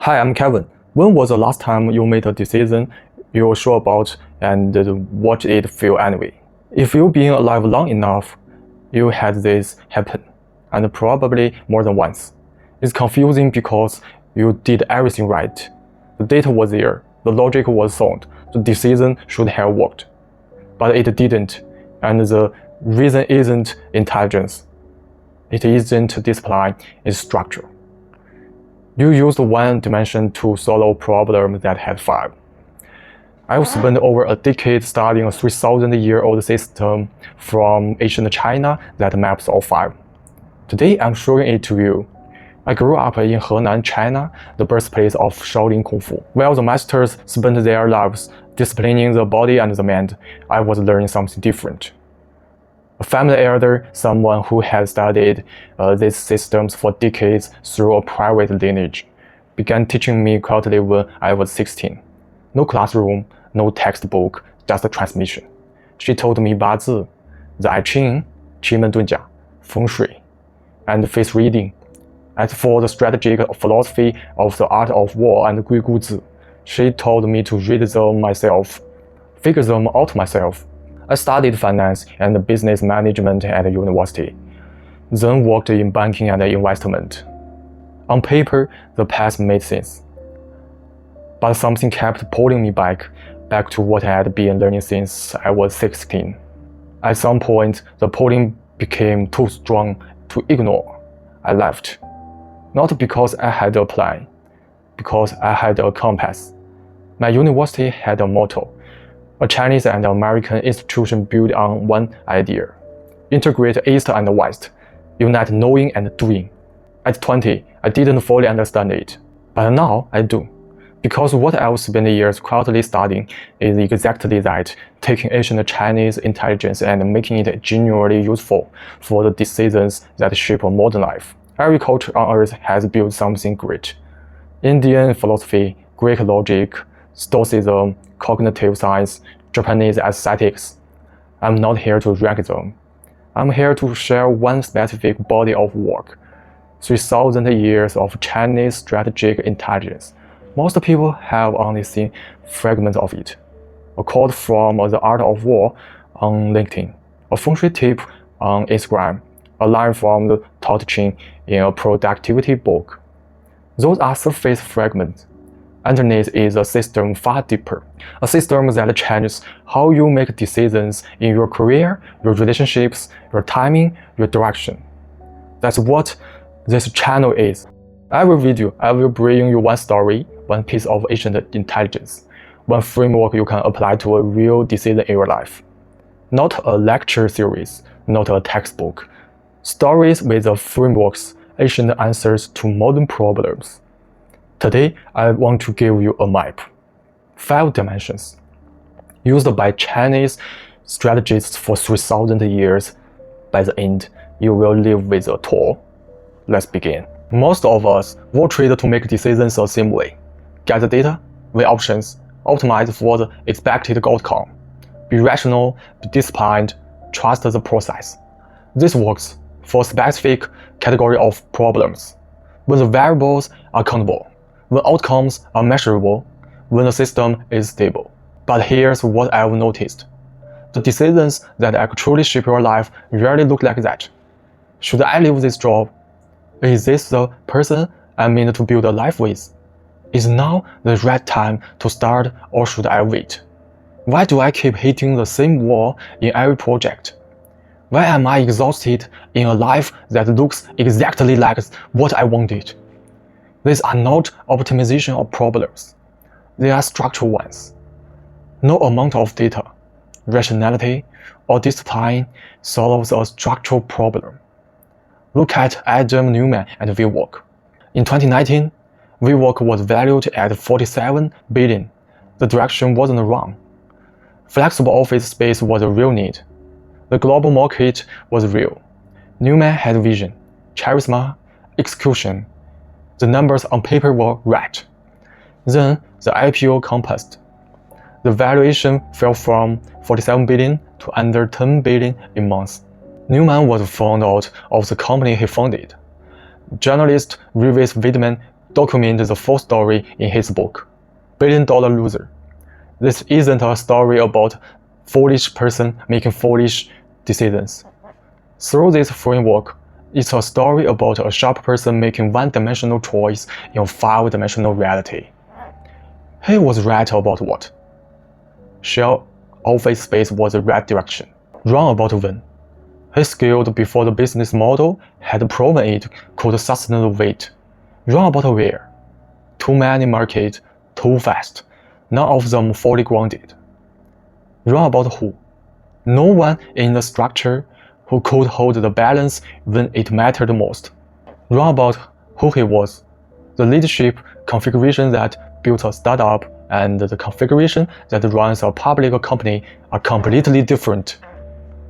Hi, I'm Kevin. When was the last time you made a decision you were sure about and what did it feel anyway? If you've been alive long enough, you had this happen, and probably more than once. It's confusing because you did everything right. The data was there, the logic was sound, the decision should have worked. But it didn't, and the reason isn't intelligence. It isn't discipline, it's structure. You used one dimension to solve a problem that had five. I've spent over a decade studying a 3,000-year-old system from ancient China that maps all five. Today, I'm showing it to you. I grew up in Henan, China, the birthplace of Shaolin Kung Fu. While the masters spent their lives disciplining the body and the mind, I was learning something different. A family elder, someone who had studied these systems for decades through a private lineage, began teaching me quietly when I was 16. No classroom, no textbook, just a transmission. She taught me BaZi, the Ching, Feng Shui, and face reading. As for the strategic philosophy of the art of war and Guizi, she told me to read them myself, figure them out myself. I studied finance and business management at university, then worked in banking and investment. On paper, the path made sense. But something kept pulling me back to what I had been learning since I was 16. At some point, the pulling became too strong to ignore. I left. Not because I had a plan, because I had a compass. My university had a motto, a Chinese and American institution built on one idea: integrate East and West, unite knowing and doing. At 20, I didn't fully understand it, but now I do. Because what I've spent years quietly studying is exactly that, taking ancient Chinese intelligence and making it genuinely useful for the decisions that shape modern life. Every culture on Earth has built something great. Indian philosophy, Greek logic, Stoicism, cognitive science, Japanese aesthetics. I'm not here to rank them. I'm here to share one specific body of work. 3,000 years of Chinese strategic intelligence. Most people have only seen fragments of it. A quote from The Art of War on LinkedIn, a feng shui tip on Instagram, a line from the Ching in a productivity book. Those are surface fragments. Underneath is a system far deeper, a system that changes how you make decisions in your career, your relationships, your timing, your direction. That's what this channel is. Every video, I will bring you one story, one piece of ancient intelligence, one framework you can apply to a real decision in your life. Not a lecture series, not a textbook. Stories with the frameworks, ancient answers to modern problems. Today, I want to give you a map. 5 dimensions. Used by Chinese strategists for 3,000 years. By the end, you will live with a tool. Let's begin. Most of us will trade to make decisions the same way. Get the data, weigh options, optimize for the expected outcome. Be rational, be disciplined, trust the process. This works for a specific category of problems. When the variables are countable, when outcomes are measurable, when the system is stable. But here's what I've noticed. The decisions that actually shape your life rarely look like that. Should I leave this job? Is this the person I'm meant to build a life with? Is now the right time to start, or should I wait? Why do I keep hitting the same wall in every project? Why am I exhausted in a life that looks exactly like what I wanted? These are not optimization of problems. They are structural ones. No amount of data, rationality, or discipline solves a structural problem. Look at Adam Neumann and WeWork. In 2019, WeWork was valued at $47 billion. The direction wasn't wrong. Flexible office space was a real need. The global market was real. Neumann had vision, charisma, execution. The numbers on paper were right. Then the IPO compassed. The valuation fell from $47 billion to under $10 billion in months. Neumann was found out of the company he founded. Journalist Revis Wittman documented the full story in his book, $1 Billion Loser. This isn't a story about foolish person making foolish decisions. Through this framework, it's a story about a sharp person making one-dimensional choice in a five-dimensional reality. He was right about what? Shell office space was the right direction. Wrong about when. He scaled before the business model had proven it could sustain the weight. Wrong about where. Too many markets, too fast. None of them fully grounded. Wrong about who. No one in the structure who could hold the balance when it mattered most. Wrong about who he was. The leadership configuration that built a startup and the configuration that runs a public company are completely different.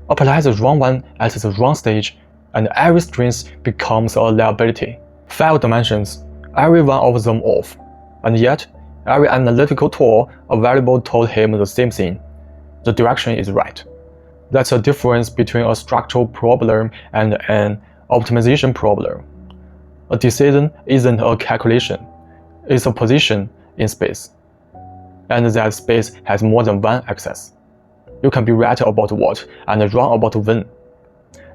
Apply the wrong one at the wrong stage, and every strength becomes a liability. 5 dimensions, every one of them off, and yet every analytical tool available told him the same thing. The direction is right. That's a difference between a structural problem and an optimization problem. A decision isn't a calculation, it's a position in space. And that space has more than one axis. You can be right about what and wrong about when.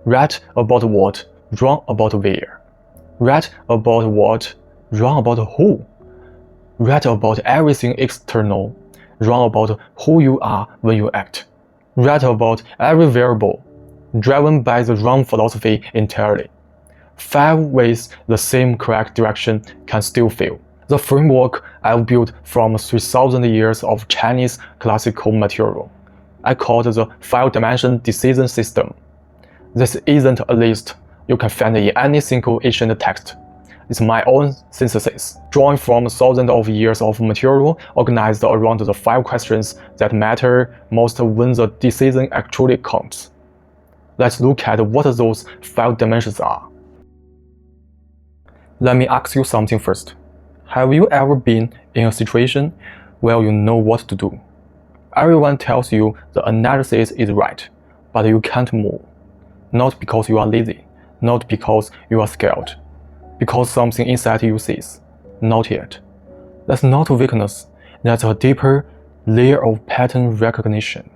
Right about what, wrong about where. Right about what, wrong about who. Right about everything external, wrong about who you are when you act. Right about every variable, driven by the wrong philosophy entirely. 5 ways the same correct direction can still fail. The framework I've built from 3,000 years of Chinese classical material. I call it the 5-dimension decision system. This isn't a list you can find in any single ancient text. It's my own synthesis, drawn from thousands of years of material organized around the 5 questions that matter most when the decision actually counts. Let's look at what those 5 dimensions are. Let me ask you something first. Have you ever been in a situation where you know what to do? Everyone tells you the analysis is right, but you can't move. Not because you are lazy, not because you are scared, because something inside you says, not yet. That's not weakness, that's a deeper layer of pattern recognition.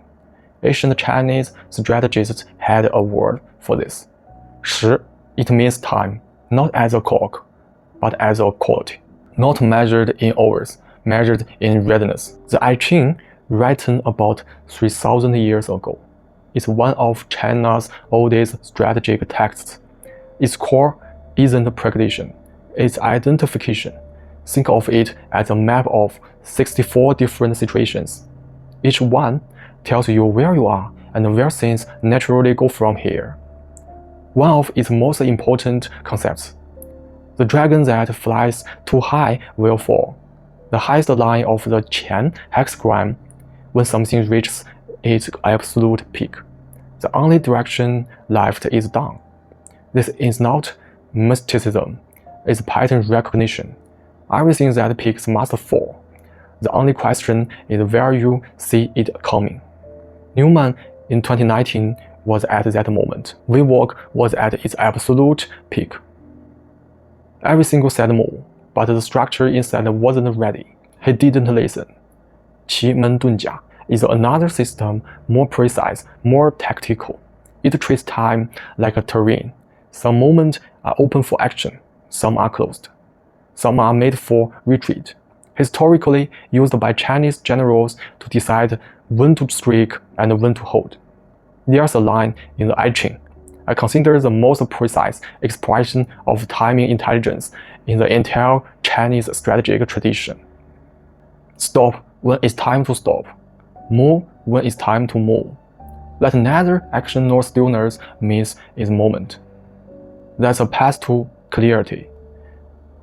Ancient Chinese strategists had a word for this. 时, it means time, not as a clock, but as a quality. Not measured in hours, measured in readiness. The I Ching, written about 3,000 years ago, is one of China's oldest strategic texts. Its core isn't prediction, it's identification. Think of it as a map of 64 different situations. Each one tells you where you are and where things naturally go from here. One of its most important concepts. The dragon that flies too high will fall. The highest line of the Qian hexagram when something reaches its absolute peak. The only direction left is down. This is not mysticism, it's pattern recognition. Everything that peaks must fall. The only question is where you see it coming. Newman in 2019 was at that moment. WeWork was at its absolute peak. Everything said more, but the structure inside wasn't ready. He didn't listen. 奇门遁甲 is another system, more precise, more tactical. It treats time like a terrain. Some moments are open for action, some are closed. Some are made for retreat. Historically used by Chinese generals to decide when to strike and when to hold. There's a line in the I Ching. I consider the most precise expression of timing intelligence in the entire Chinese strategic tradition. Stop when it's time to stop. Move when it's time to move. Let neither action nor stillness miss its moment. That's a path to clarity.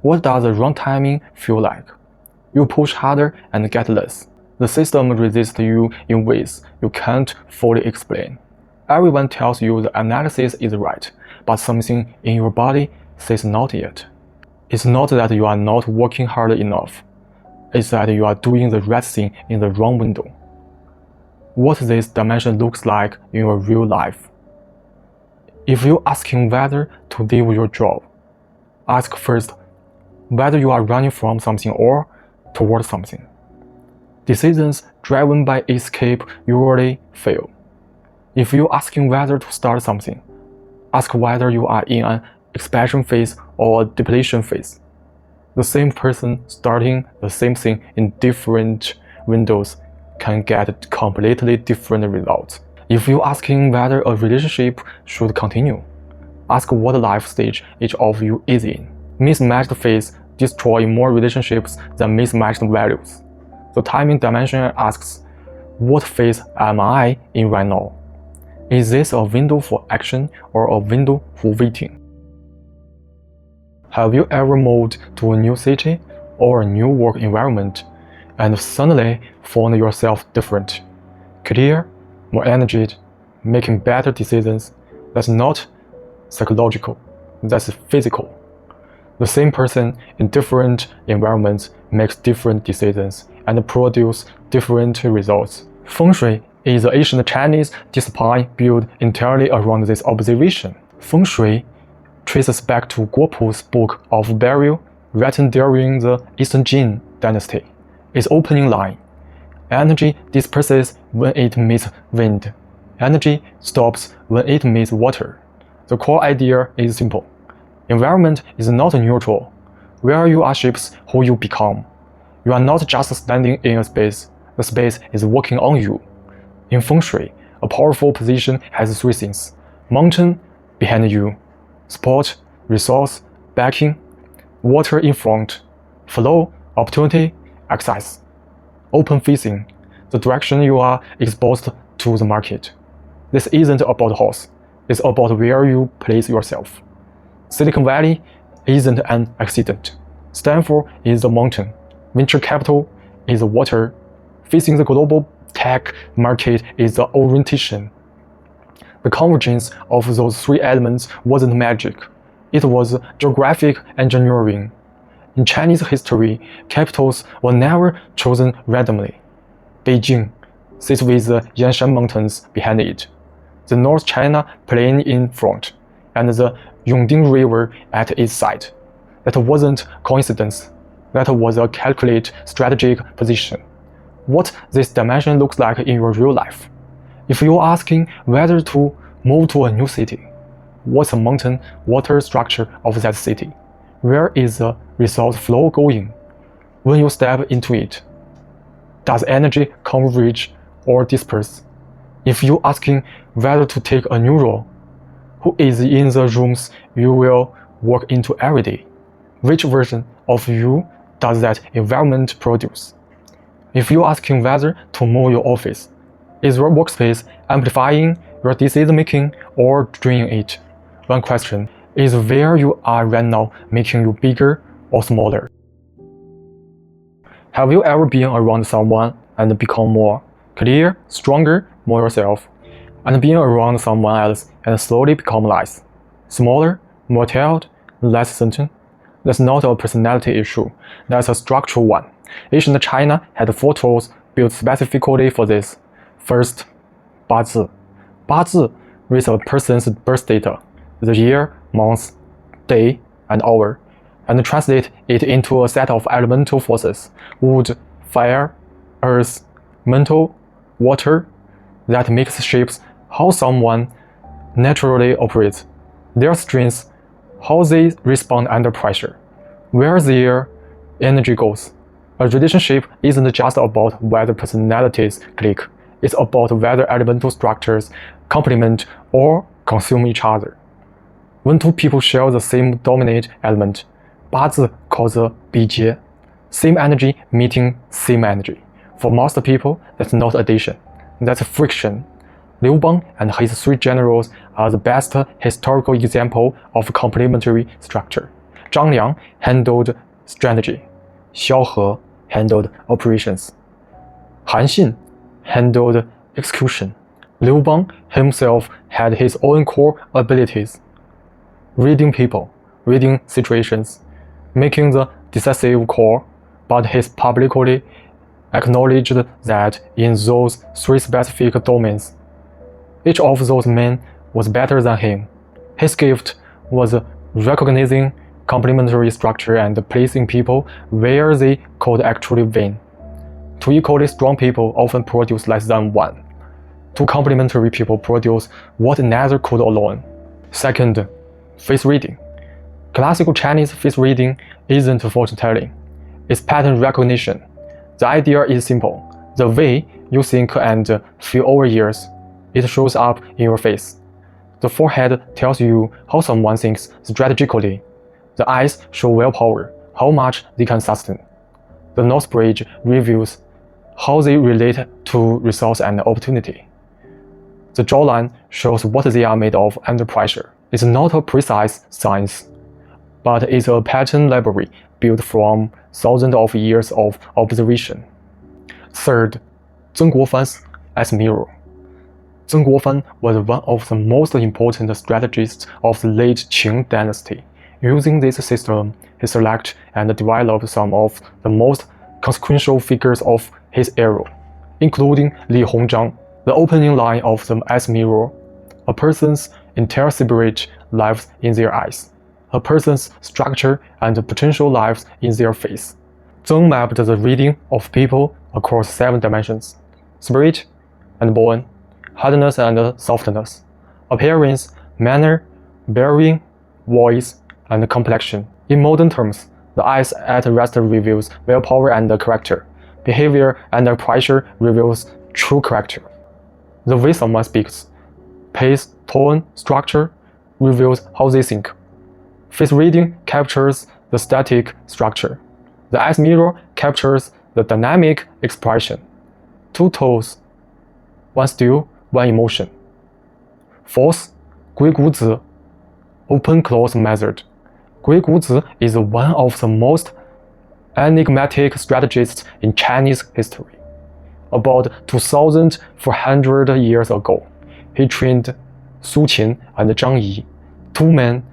What does the wrong timing feel like? You push harder and get less. The system resists you in ways you can't fully explain. Everyone tells you the analysis is right, but something in your body says not yet. It's not that you are not working hard enough. It's that you are doing the right thing in the wrong window. What this dimension looks like in your real life. If you're asking whether to leave your job, ask first, whether you are running from something or towards something. Decisions driven by escape usually fail. If you're asking whether to start something, ask whether you are in an expansion phase or a depletion phase. The same person starting the same thing in different windows can get completely different results. If you're asking whether a relationship should continue, ask what life stage each of you is in. Mismatched phase destroy more relationships than mismatched values. The timing dimension asks, what phase am I in right now? Is this a window for action or a window for waiting? Have you ever moved to a new city or a new work environment and suddenly found yourself different, clear, more energetic, making better decisions? That's not psychological, that's physical. The same person in different environments makes different decisions and produce different results. Feng Shui is an ancient Chinese discipline built entirely around this observation. Feng Shui traces back to Guopu's Book of Burial, written during the Eastern Jin dynasty. Its opening line: energy disperses when it meets wind. Energy stops when it meets water. The core idea is simple. Environment is not neutral. Where you are shapes who you become. You are not just standing in a space. The space is working on you. In Feng Shui, a powerful position has three things: mountain behind you, support, resource, backing, water in front, flow, opportunity, access, open facing, the direction you are exposed to the market. This isn't about horse, it's about where you place yourself. Silicon Valley isn't an accident. Stanford is the mountain. Venture capital is the water. Facing the global tech market is the orientation. The convergence of those three elements wasn't magic. It was geographic engineering. In Chinese history, capitals were never chosen randomly. Beijing sits with the Yanshan Mountains behind it, the North China Plain in front, and the Yongding River at its side. That wasn't coincidence. That was a calculated strategic position. What this dimension looks like in your real life. If you're asking whether to move to a new city, what's the mountain water structure of that city? Where is the resource flow going? When you step into it, does energy converge or disperse? If you're asking whether to take a new role, who is in the rooms you will work into every day? Which version of you does that environment produce? If you're asking whether to move your office, is your workspace amplifying your decision-making or draining it? One question is where you are right now making you bigger or smaller? Have you ever been around someone and become more clear, stronger, more yourself, and being around someone else and slowly become less, smaller, more tired, less certain? That's not a personality issue, that's a structural one. Ancient China had 4 tools built specifically for this. First, BaZi. BaZi reads a person's birth data, the year, month, day, and hour, and translate it into a set of elemental forces: wood, fire, earth, mental, water, that makes shapes how someone naturally operates, their strengths, how they respond under pressure, where their energy goes. A relationship isn't just about whether personalities click, it's about whether elemental structures complement or consume each other. When two people share the same dominant element, BaZi calls it 比劫, same energy meeting same energy. For most people, that's not addition, that's friction. Liu Bang and his 3 generals are the best historical example of complementary structure. Zhang Liang handled strategy. Xiao He handled operations. Han Xin handled execution. Liu Bang himself had his own core abilities: reading people, reading situations, making the decisive call, but he publicly acknowledged that in those 3 specific domains, each of those men was better than him. His gift was recognizing complementary structure and placing people where they could actually win. Two equally strong people often produce less than one. Two complementary people produce what neither could alone. Second, face reading. Classical Chinese face reading isn't fortune-telling. It's pattern recognition. The idea is simple. The way you think and feel over years, it shows up in your face. The forehead tells you how someone thinks strategically. The eyes show willpower, how much they can sustain. The nose bridge reveals how they relate to resource and opportunity. The jawline shows what they are made of under pressure. It's not a precise science, but it's a pattern library built from thousands of years of observation. Third, Zheng Guofan's as mirror. Zheng Guofan was one of the most important strategists of the late Qing dynasty. Using this system, he selected and developed some of the most consequential figures of his era, including Li Hongzhang. The opening line of the as mirror: a person's entire spirit lives in their eyes. A person's structure and potential lives in their face. Zheng mapped the reading of people across 7 dimensions: spirit and bone, hardness and softness, appearance, manner, bearing, voice, and complexion. In modern terms, the eyes at rest reveals willpower and character. Behavior under pressure reveals true character. The way someone speaks, pace, tone, structure reveals how they think. Face reading captures the static structure. The eyes mirror captures the dynamic expression. 2 toes, 1 still, 1 emotion. Fourth, 鬼谷子 open-close method. 鬼谷子 is one of the most enigmatic strategists in Chinese history. About 2,400 years ago, he trained Su Qin and Zhang Yi, 2 men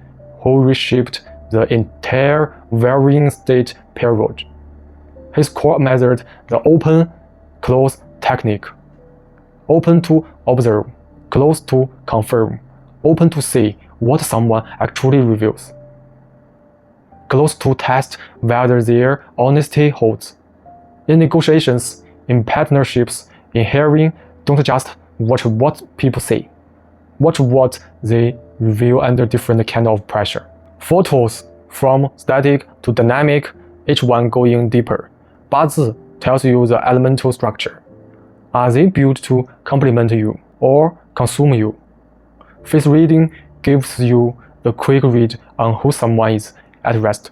who reshaped the entire varying state period. His core method, the open-close technique. Open to observe, close to confirm, open to see what someone actually reveals, close to test whether their honesty holds. In negotiations, in partnerships, in hearing, don't just watch what people say. Watch what they reveal under different kind of pressure. 4 tools, from static to dynamic, each one going deeper. BaZi tells you the elemental structure. Are they built to complement you or consume you? Face reading gives you the quick read on who someone is at rest.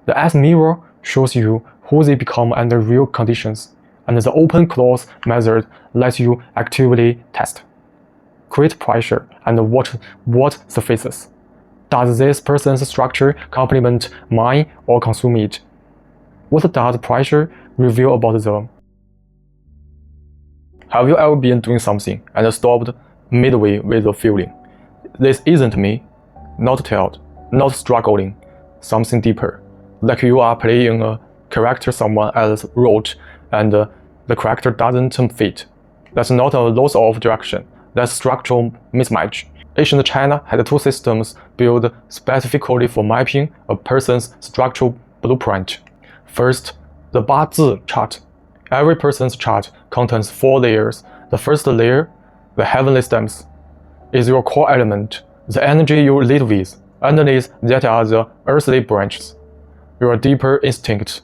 The as mirror shows you who they become under real conditions, and the open-close method lets you actively test. Create pressure and watch what surfaces. Does this person's structure complement mine or consume it? What does pressure reveal about them? Have you ever been doing something and stopped midway with the feeling, this isn't me, not tired, not struggling, something deeper, like you are playing a character someone else wrote and the character doesn't fit? That's not a loss of direction, that's structural mismatch. Ancient China had 2 systems built specifically for mapping a person's structural blueprint. First, the BaZi chart. Every person's chart contains 4 layers. The first layer, the heavenly stems, is your core element, the energy you lead with. Underneath that are the earthly branches, your deeper instincts,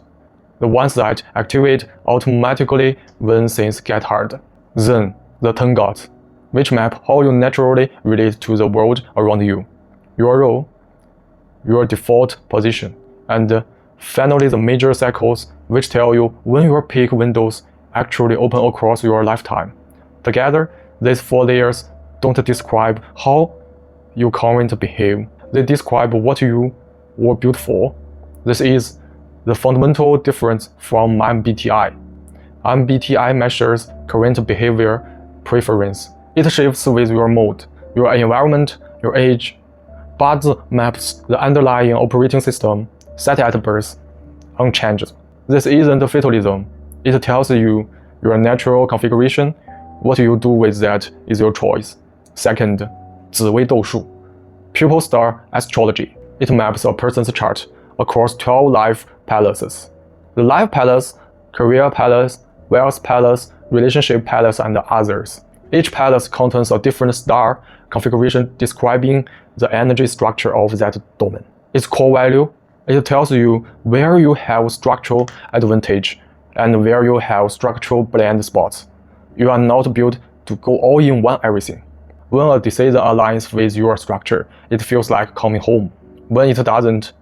the ones that activate automatically when things get hard. Then, the 10 gods, which map how you naturally relate to the world around you, your role, your default position, and finally the major cycles, which tell you when your peak windows actually open across your lifetime. Together, these 4 layers don't describe how you currently behave. They describe what you were built for. This is the fundamental difference from MBTI. MBTI measures current behavior preference. It shifts with your mood, your environment, your age. BaZi maps the underlying operating system set at birth, unchanged. This isn't fatalism. It tells you your natural configuration. What you do with that is your choice. Second, 紫微斗数, pupil star astrology. It maps a person's chart across 12 life palaces. The life palace, career palace, wealth palace, relationship palace, and others. Each palace contains a different star configuration describing the energy structure of that domain. Its core value, it tells you where you have structural advantage and where you have structural blind spots. You are not built to go all in one everything. When a decision aligns with your structure, it feels like coming home. When it doesn't,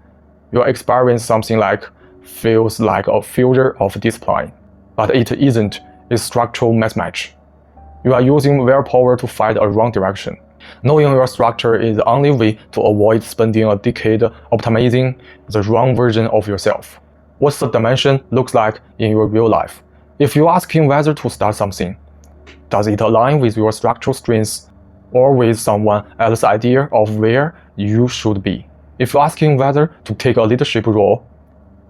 you experience something feels like a failure of discipline. But it isn't, it's structural mismatch. You are using willpower to fight a wrong direction. Knowing your structure is the only way to avoid spending a decade optimizing the wrong version of yourself. What the dimension looks like in your real life. If you're asking whether to start something, does it align with your structural strengths or with someone else's idea of where you should be? If you're asking whether to take a leadership role,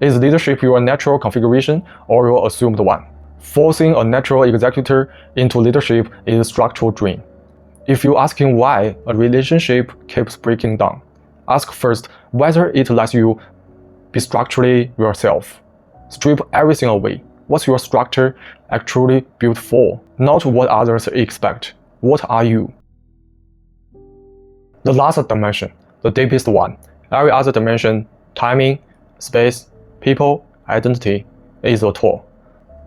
is leadership your natural configuration or your assumed one? Forcing a natural executor into leadership is a structural drain. If you're asking why a relationship keeps breaking down, ask first whether it lets you be structurally yourself. Strip everything away. What's your structure actually built for? Not what others expect. What are you? The last dimension, the deepest one. Every other dimension, timing, space, people, identity, is a tool.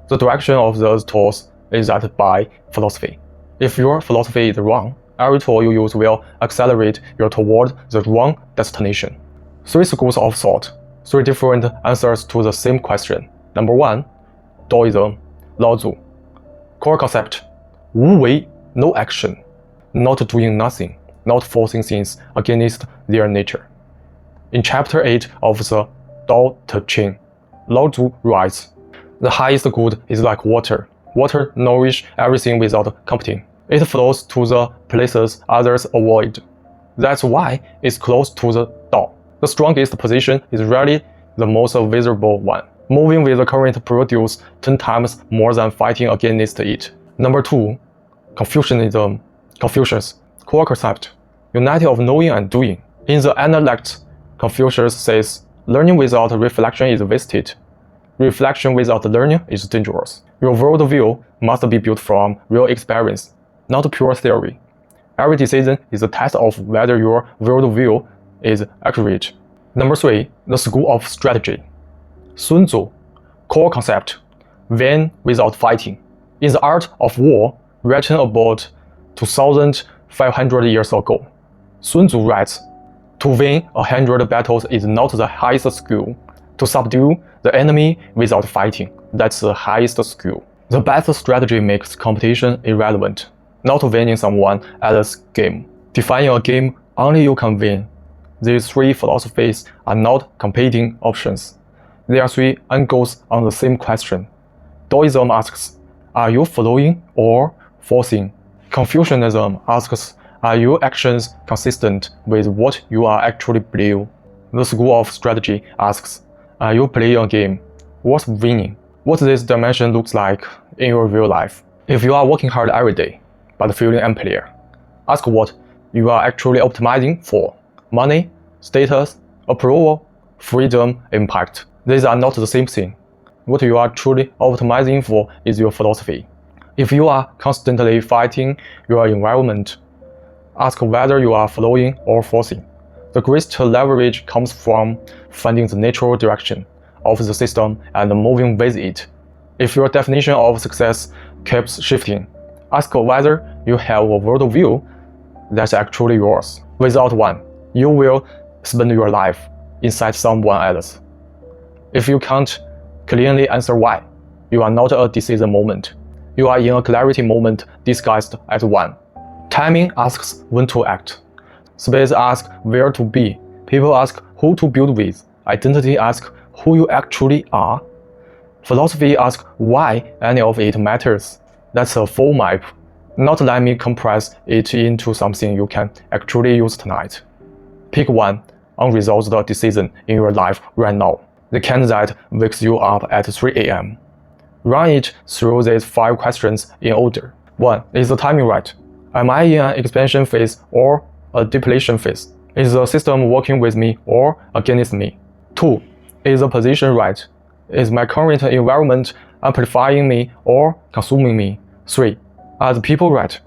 The direction of those tools is set by philosophy. If your philosophy is wrong, every tool you use will accelerate you toward the wrong destination. 3 schools of thought, 3 different answers to the same question. Number 1, Taoism, Lao Tzu. Core concept, 无为, no action, not doing nothing, not forcing things against their nature. In chapter 8 of the Tao Te Ching, Lao Tzu writes, the highest good is like water. Water nourishes everything without competing. It flows to the places others avoid. That's why it's close to the Tao. The strongest position is rarely the most visible one. Moving with the current produces 10 times more than fighting against it. Number 2, Confucianism. Confucius. Core concept, unity of knowing and doing. In the Analect, Confucius says, learning without reflection is wasted. Reflection without learning is dangerous. Your worldview must be built from real experience, not pure theory. Every decision is a test of whether your worldview is accurate. Number 3, the school of strategy. Sun Tzu. Core concept, win without fighting. In the art of war, written about 2,500 years ago, Sun Tzu writes, to win 100 battles is not the highest skill. To subdue the enemy without fighting, that's the highest skill. The best strategy makes competition irrelevant, not winning someone else's game. Defining a game only you can win. These 3 philosophies are not competing options. They are 3 angles on the same question. Taoism asks, are you following or forcing? Confucianism asks, are your actions consistent with what you are actually believe? The school of strategy asks, are you playing a game worth winning? What this dimension looks like in your real life. If you are working hard every day, but feeling emptier, ask what you are actually optimizing for. Money, status, approval, freedom, impact. These are not the same thing. What you are truly optimizing for is your philosophy. If you are constantly fighting your environment, ask whether you are following or forcing. The greatest leverage comes from finding the natural direction of the system and moving with it. If your definition of success keeps shifting, ask whether you have a worldview that's actually yours. Without one, you will spend your life inside someone else. If you can't clearly answer why, you are not a decision moment. You are in a clarity moment disguised as one. Timing asks when to act. Space asks where to be. People ask who to build with. Identity asks who you actually are. Philosophy asks why any of it matters. That's a full map. Not let me compress it into something you can actually use tonight. Pick one unresolved decision in your life right now. The kind that wakes you up at 3 a.m. Run it through these 5 questions in order. 1. Is the timing right? Am I in an expansion phase or a depletion phase? Is the system working with me or against me? 2. Is the position right? Is my current environment amplifying me or consuming me? 3. Are the people right?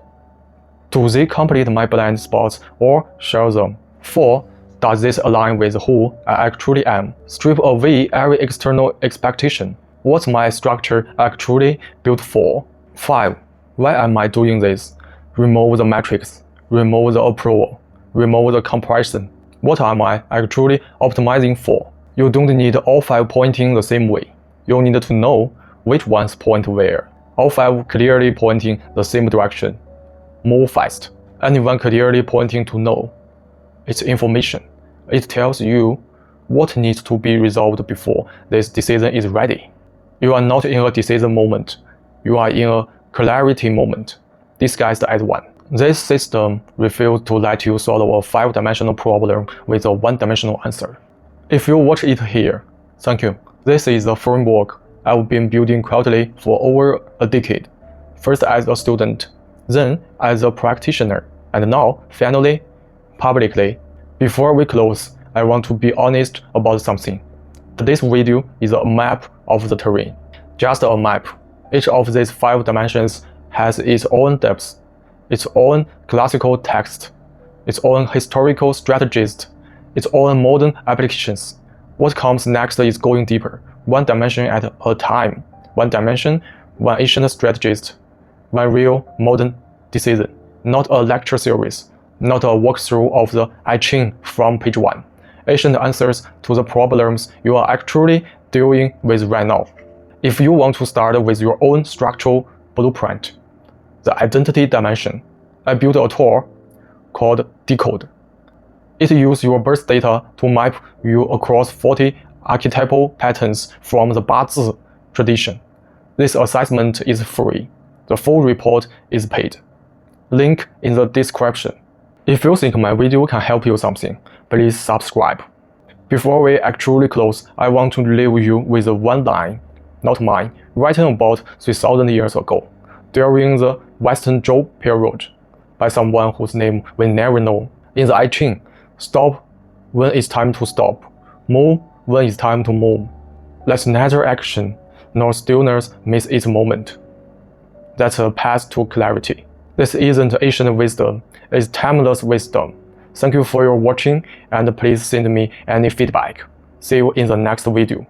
Do they complete my blind spots or share them? 4. Does this align with who I actually am? Strip away every external expectation. What's my structure actually built for? 5. Why am I doing this? Remove the metrics. Remove the approval. Remove the comparison. What am I actually optimizing for? You don't need all 5 pointing the same way. You need to know which ones point where. All 5 clearly pointing the same direction. Move fast. Anyone clearly pointing to no. It's information. It tells you what needs to be resolved before this decision is ready. You are not in a decision moment. You are in a clarity moment, disguised as one. This system refuses to let you solve a 5-dimensional problem with a 1-dimensional answer. If you watch it here, thank you. This is the framework I've been building quietly for over a decade. First as a student, then as a practitioner, and now, finally, publicly. Before we close, I want to be honest about something. Today's video is a map of the terrain. Just a map. Each of these 5 dimensions has its own depth, its own classical text, its own historical strategist, its own modern applications. What comes next is going deeper, 1 dimension at a time. 1 dimension, 1 ancient strategist, 1 real modern decision. Not a lecture series, not a walkthrough of the Ching from page 1. Ancient answers to the problems you are actually dealing with right now. If you want to start with your own structural blueprint, the identity dimension, I built a tool called Decode. It uses your birth data to map you across 40 archetypal patterns from the BaZi tradition. This assessment is free. The full report is paid. Link in the description. If you think my video can help you something, please subscribe. Before we actually close, I want to leave you with one line, not mine, written about 3,000 years ago, during the Western Zhou period, by someone whose name we never know. In the I Ching, stop when it's time to stop, move when it's time to move. Let neither action nor stillness miss its moment. That's a path to clarity. This isn't ancient wisdom, it's timeless wisdom. Thank you for your watching, and please send me any feedback. See you in the next video.